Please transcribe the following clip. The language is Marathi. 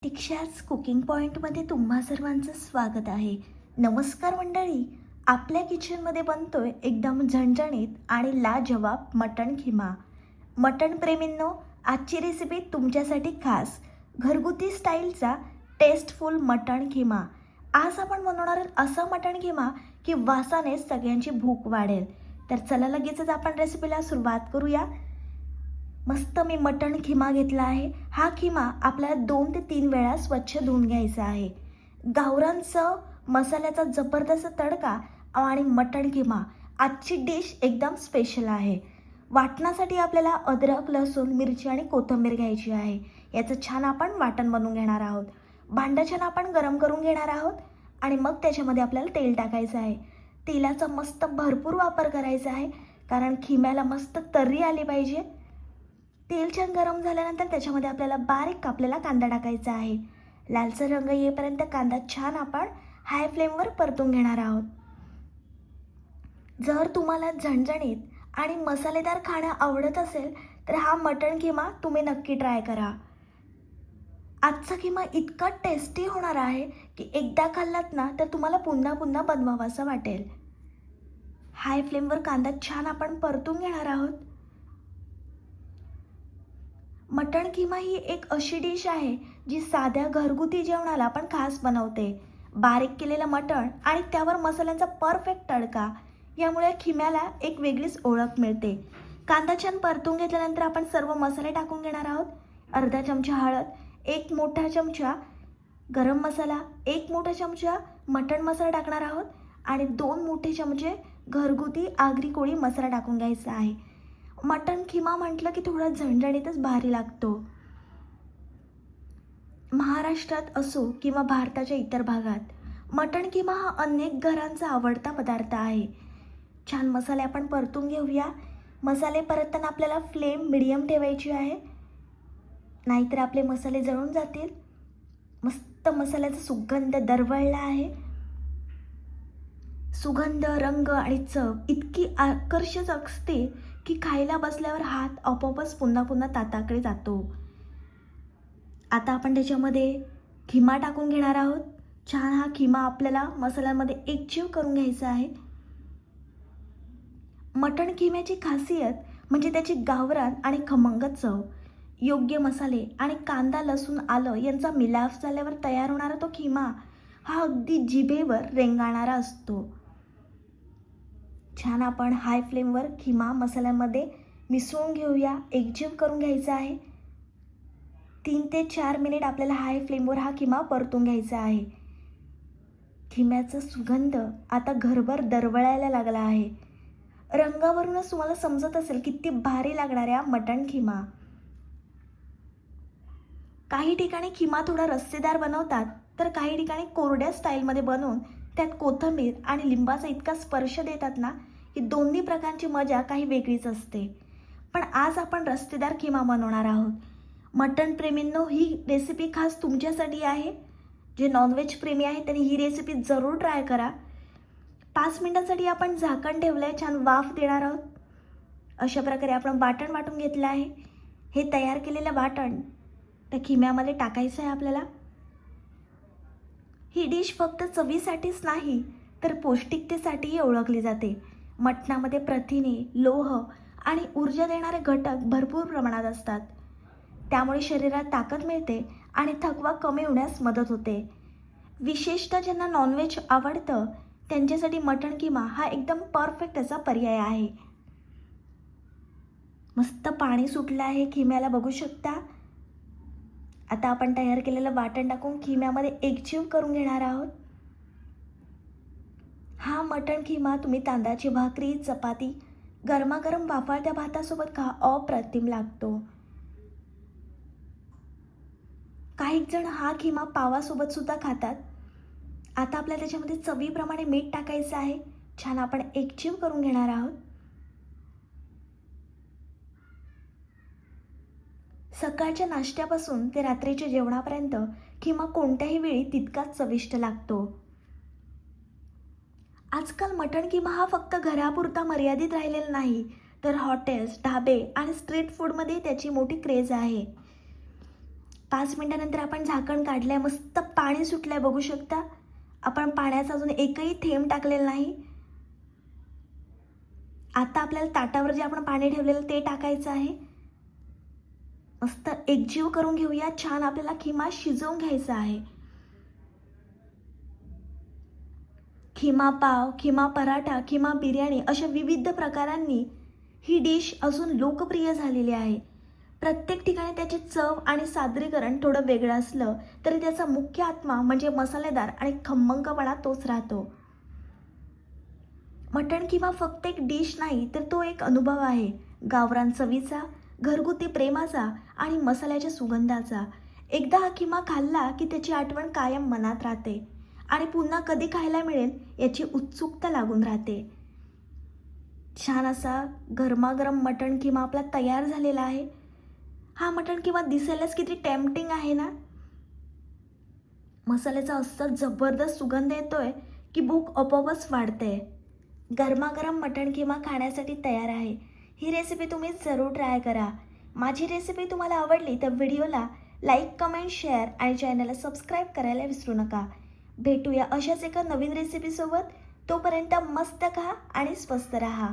दीक्षाच कुकिंग पॉईंटमध्ये तुम्हा सर्वांचं स्वागत आहे. नमस्कार मंडळी, आपल्या किचनमध्ये बनतोय एकदम झणझणीत आणि लाजवाब मटण खिमा. मटण प्रेमींनो, आजची रेसिपी तुमच्यासाठी खास घरगुती स्टाईलचा टेस्टफुल मटण खिमा. आज आपण बनवणार असा मटण खिमा की वासाने सगळ्यांची भूक वाढेल. तर चला लगेचच आपण रेसिपीला सुरुवात करूया. मस्त मी मटण खिमा घेतला आहे. हा खिमा आपल्याला 2 ते 3 वेळा स्वच्छ धुवून घ्यायचा आहे. गावरान चव, मसाल्याचा जबरदस्त तडका आणि मटण खिमा आजची डिश एकदम स्पेशल आहे. वाटणासाठी आपल्याला अद्रक, लसूण, मिरची आणि कोथिंबीर घ्यायची आहे. याचं छान आपण वाटण बनवून घेणार आहोत. भांडं छान आपण गरम करून घेणार आहोत आणि मग त्याच्यामध्ये आपल्याला तेल टाकायचं आहे. तेलाचा मस्त भरपूर वापर करायचा आहे कारण खिम्याला मस्त तर्री आली पाहिजे. तेल छान गरम झाल्यानंतर त्याच्यामध्ये आपल्याला बारीक कापलेला कांदा टाकायचा आहे. लालसर रंग येईपर्यंत कांदा छान आपण हाय फ्लेमवर परतून घेणार आहोत. जर तुम्हाला झणझणीत आणि मसालेदार खाणं आवडत असेल तर हा मटण खिमा तुम्ही नक्की ट्राय करा. आजचा खिमा इतका टेस्टी होणार आहे की एकदा खाल्लात ना तर तुम्हाला पुन्हा पुन्हा बनवावासा वाटेल. हाय फ्लेमवर कांदा छान आपण परतून घेणार आहोत. मटण खिमा ही एक अशी डिश आहे जी साध्या घरगुती जेवणाला पण खास बनवते. बारीक केलेलं मटण आणि त्यावर मसाल्यांचा परफेक्ट तडका यामुळे खिम्याला एक वेगळीच ओळख मिळते. कांदा छान परतून घेतल्यानंतर आपण सर्व मसाले टाकून घेणार आहोत. अर्धा चमचा हळद, 1 मोठा चमचा गरम मसाला, 1 मोठा चमचा मटण मसाला टाकणार आहोत आणि 2 मोठे चमचे घरगुती आगरी कोळी मसाला टाकून घ्यायचा आहे. मटण खिमा म्हटलं की थोडा झणझणीतच भारी लागतो. महाराष्ट्रात असो किंवा भारताच्या इतर भागात मटण खिमा हा अनेक घरांचा आवडता पदार्थ आहे. छान मसाले आपण परतून घेऊया. मसाले परतताना आपल्याला फ्लेम मिडियम ठेवायची आहे, नाहीतर आपले मसाले जळून जातील. मस्त मसाल्याचा सुगंध दरवळला आहे. सुगंध, रंग आणि चव इतकी आकर्षक असते की खायला बसल्यावर हात आपोआपच पुन्हा पुन्हा ताटाकडे जातो. आता आपण त्याच्यामध्ये खिमा टाकून घेणार आहोत. छान हा खिमा आपल्याला मसाल्यामध्ये एकजीव करून घ्यायचा आहे. मटण खिम्याची खासियत म्हणजे त्याची गावरान आणि खमंग चव. योग्य मसाले आणि कांदा, लसूण, आलं यांचा मिलाफ झाल्यावर तयार होणारा तो खिमा हा अगदी जिभेवर रेंगाळणारा असतो. छान आपण हाय फ्लेमवर खिमा मसाल्यामध्ये मिसळून घेऊया, एकजीव करून घ्यायचा आहे. 3 ते 4 मिनिट आपल्याला हाय फ्लेमवर हा खिमा परतून घ्यायचा आहे. खिम्याचा सुगंध आता घरभर दरवळायला लागला आहे. रंगावरूनच तुम्हाला समजत असेल किती भारी लागणाऱ्या मटण खिमा. काही ठिकाणी खिमा थोडा रस्सेदार बनवतात तर काही ठिकाणी कोरड्या स्टाईलमध्ये बनवून त्यात कोथिंबीर आणि लिंबाचा इतका स्पर्श देतात ना की दोन्ही प्रकारची मजा काही वेगळीच असते. पण आज आपण रस्सेदार खिमा बनवणार आहोत. मटण प्रेमींनो, ही रेसिपी खास तुमच्यासाठी आहे. जे नॉनव्हेज प्रेमी आहे त्यांनी ही रेसिपी जरूर ट्राय करा. 5 मिनिटांसाठी आपण झाकण ठेवलं आहे, छान वाफ देणार आहोत. अशा प्रकारे आपण वाटण वाटून घेतलं आहे. हे तयार केलेलं वाटण त्या खिम्यामध्ये टाकायचं आहे आपल्याला. ही डिश फक्त चवीसाठीच नाही तर पौष्टिकतेसाठीही ओळखली जाते. मटणामध्ये प्रथिने, लोह आणि ऊर्जा देणारे घटक भरपूर प्रमाणात असतात. त्यामुळे शरीरात ताकद मिळते आणि थकवा कमी होण्यास मदत होते. विशेषतः ज्यांना नॉनव्हेज आवडतं त्यांच्यासाठी मटण खिमा हा एकदम परफेक्ट असा पर्याय आहे. मस्त पाणी सुटलं आहे खिम्याला, बघू शकता. आता आपण तयार केलेलं वाटण टाकून खिम्यामध्ये एकजीव करून घेणार आहोत. हा मटण खिमा तुम्ही तांदळाची भाकरी, चपाती, गरमागरम वाफाळत्या भातासोबत खा, अप्रतिम लागतो. काही जण हा खिमा पावासोबत सुद्धा खातात. आता आपल्याला त्याच्यामध्ये चवीप्रमाणे मीठ टाकायचं आहे. छान आपण एकजीव करून घेणार आहोत. सकाळच्या नाश्त्यापासून ते रात्रीच्या जेवणापर्यंत खिमा कोणत्याही वेळी तितकाच चविष्ट लागतो. आजकाल मटण खिमा हा फक्त घरापुरता मर्यादित राहिलेला नाही तर हॉटेल्स, ढाबे आणि स्ट्रीट फूडमध्ये त्याची मोठी क्रेज आहे. 5 मिनिटानंतर आपण झाकण काढलंय, मस्त पाणी सुटलंय बघू शकता. आपण पाण्याचा अजून एकही थेंब टाकलेला नाही. आता आपल्याला ताटावर जे आपण पाणी ठेवलेलं ते टाकायचं आहे. मस्त एकजीव करून घेऊया. छान आपल्याला खिमा शिजवून घ्यायचा आहे. खिमा पाव, खिमा पराठा, खिमा बिर्याणी अशा विविध प्रकारांनी ही डिश अजून लोकप्रिय झालेली आहे. प्रत्येक ठिकाणी त्याची चव आणि सादरीकरण थोडं वेगळं असलं तरी त्याचा मुख्य आत्मा म्हणजे मसालेदार आणि खमंगपणा तोच राहतो. मटण किमा फक्त एक डिश नाही तर तो एक अनुभव आहे. गावरान चवीचा, घरगुती प्रेमाचा आणि मसाल्याच्या सुगंधाचा. एकदा हा खिमा खाल्ला की त्याची आठवण कायम मनात राहते आणि पुन्हा कधी खायला मिळेल याची उत्सुकता लागून राहते. छान असा गरमागरम मटण किमा आपला तयार झालेला आहे. हा मटण किमा दिसायलाच किती टेम्पटिंग आहे ना. मसाल्याचा असा जबरदस्त सुगंध येतोय की भूक आपोआपच वाढते. गरमागरम मटण किमा खाण्यासाठी तयार आहे. ही रेसिपी तुम्ही जरूर ट्राय करा. माझी रेसिपी तुम्हाला आवडली तर व्हिडिओला लाईक, कमेंट, शेअर आणि चॅनलला सबस्क्राईब करायला विसरू नका. भेटूया अशाच एका नवीन रेसिपीसोबत. तोपर्यंत मस्त खा आणि स्वस्त रहा.